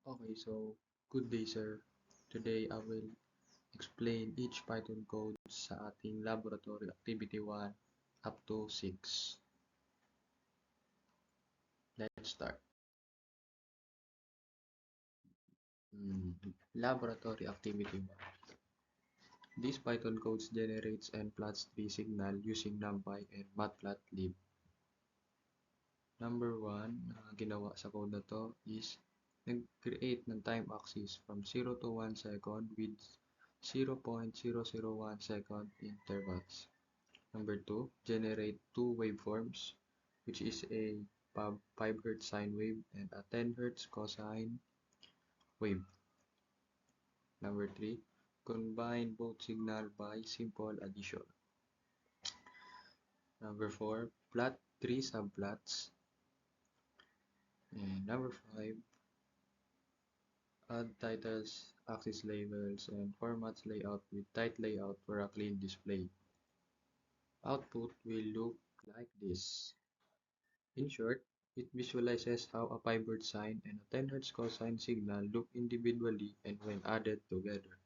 Okay, so good day sir. Today I will explain each Python code sa ating laboratory activity 1 up to 6. Let's start. Laboratory activity 1. This Python code generates and plots tree signal using NumPy and Matplotlib. Number 1 na ginawa sa code na to is nag-create ng time axis from 0 to 1 second with 0.001 second intervals. Number 2, generate two waveforms, which is a 5 Hz sine wave and a 10 Hz cosine wave. Number 3, combine both signal by simple addition. Number 4, plot three subplots. And number 5, add titles, axis labels, and formats layout with tight layout for a clean display. Output will look like this. In short, it visualizes how a 5 Hz sine and a 10 Hz cosine signal look individually and when added together.